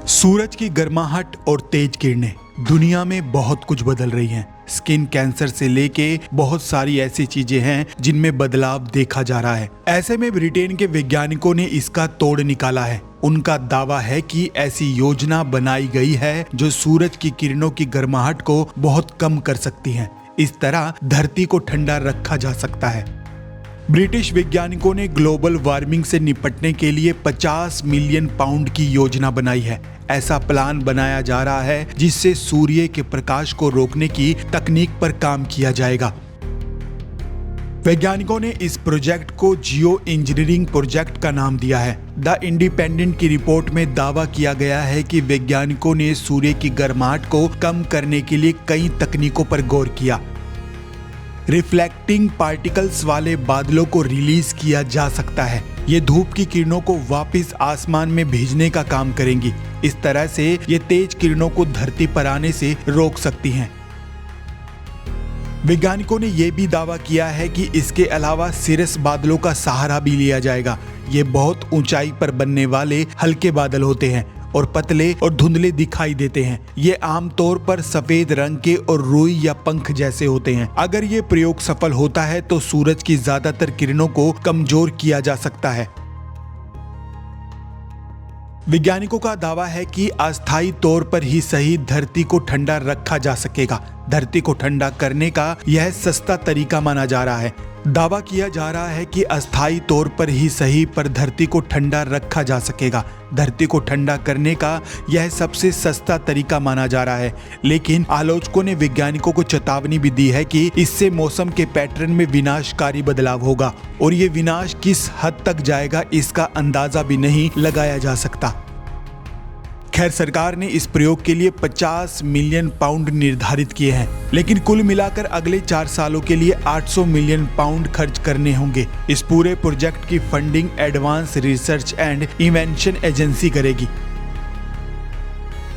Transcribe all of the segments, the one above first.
सूरज की गर्माहट और तेज किरणें दुनिया में बहुत कुछ बदल रही हैं। स्किन कैंसर से लेके बहुत सारी ऐसी चीजें हैं जिनमें बदलाव देखा जा रहा है। ऐसे में ब्रिटेन के वैज्ञानिकों ने इसका तोड़ निकाला है। उनका दावा है कि ऐसी योजना बनाई गई है जो सूरज की किरणों की गर्माहट को बहुत कम कर सकती है। इस तरह धरती को ठंडा रखा जा सकता है। ब्रिटिश वैज्ञानिकों ने ग्लोबल वार्मिंग से निपटने के लिए 50 मिलियन पाउंड की योजना बनाई है। ऐसा प्लान बनाया जा रहा है जिससे सूर्य के प्रकाश को रोकने की तकनीक पर काम किया जाएगा। वैज्ञानिकों ने इस प्रोजेक्ट को जियो इंजीनियरिंग प्रोजेक्ट का नाम दिया है। द इंडिपेंडेंट की रिपोर्ट में दावा किया गया है कि वैज्ञानिकों ने सूर्य की गर्माहट को कम करने के लिए कई तकनीकों पर गौर किया। रिफ्लेक्टिंग पार्टिकल्स वाले बादलों को रिलीज किया जा सकता है। ये धूप की किरणों को वापस आसमान में भेजने का काम करेंगी। इस तरह से ये तेज किरणों को धरती पर आने से रोक सकती हैं। वैज्ञानिकों ने यह भी दावा किया है कि इसके अलावा सिरस बादलों का सहारा भी लिया जाएगा। ये बहुत ऊंचाई पर बनने वाले हल्के बादल होते हैं और पतले और धुंधले दिखाई देते हैं। ये आमतौर पर सफेद रंग के और रुई या पंख जैसे होते हैं। अगर ये प्रयोग सफल होता है तो सूरज की ज्यादातर किरणों को कमजोर किया जा सकता है। वैज्ञानिकों का दावा है कि अस्थायी तौर पर ही सही धरती को ठंडा रखा जा सकेगा। धरती को ठंडा करने का यह सस्ता तरीका माना जा रहा है। दावा किया जा रहा है कि अस्थायी तौर पर ही सही पर धरती को ठंडा रखा जा सकेगा। धरती को ठंडा करने का यह सबसे सस्ता तरीका माना जा रहा है, लेकिन आलोचकों ने वैज्ञानिकों को चेतावनी भी दी है कि इससे मौसम के पैटर्न में विनाशकारी बदलाव होगा और ये विनाश किस हद तक जाएगा इसका अंदाजा भी नहीं लगाया जा सकता। खैर, सरकार ने इस प्रयोग के लिए 50 मिलियन पाउंड निर्धारित किए हैं, लेकिन कुल मिलाकर अगले 4 सालों के लिए 800 मिलियन पाउंड खर्च करने होंगे। इस पूरे प्रोजेक्ट की funding advance research and invention agency करेगी।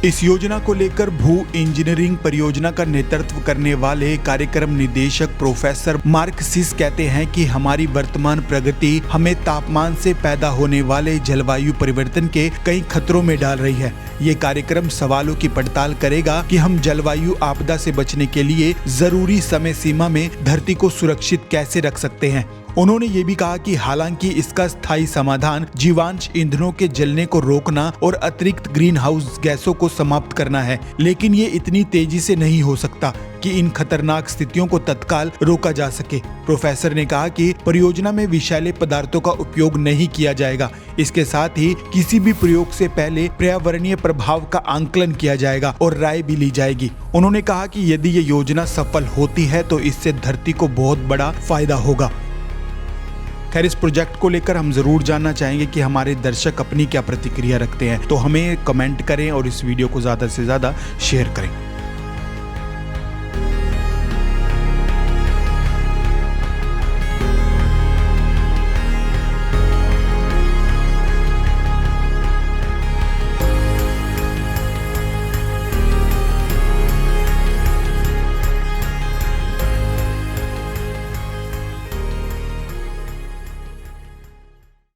इस योजना को लेकर भू इंजीनियरिंग परियोजना का नेतृत्व करने वाले कार्यक्रम निदेशक प्रोफेसर मार्क सिस कहते हैं कि हमारी वर्तमान प्रगति हमें तापमान से पैदा होने वाले जलवायु परिवर्तन के कई खतरों में डाल रही है। ये कार्यक्रम सवालों की पड़ताल करेगा कि हम जलवायु आपदा से बचने के लिए जरूरी समय सीमा में धरती को सुरक्षित कैसे रख सकते हैं। उन्होंने ये भी कहा कि हालांकि इसका स्थायी समाधान जीवांश ईंधनों के जलने को रोकना और अतिरिक्त ग्रीन हाउस गैसों को समाप्त करना है, लेकिन ये इतनी तेजी से नहीं हो सकता कि इन खतरनाक स्थितियों को तत्काल रोका जा सके। प्रोफेसर ने कहा कि परियोजना में विषैले पदार्थों का उपयोग नहीं किया जाएगा। इसके साथ ही किसी भी प्रयोग से पहले पर्यावरणीय प्रभाव का आंकलन किया जाएगा और राय भी ली जाएगी। उन्होंने कहा कि यदि ये योजना सफल होती है तो इससे धरती को बहुत बड़ा फायदा होगा। खैर, इस प्रोजेक्ट को लेकर हम जरूर जानना चाहेंगे कि हमारे दर्शक अपनी क्या प्रतिक्रिया रखते हैं, तो हमें कमेंट करें और इस वीडियो को ज़्यादा से ज़्यादा शेयर करें।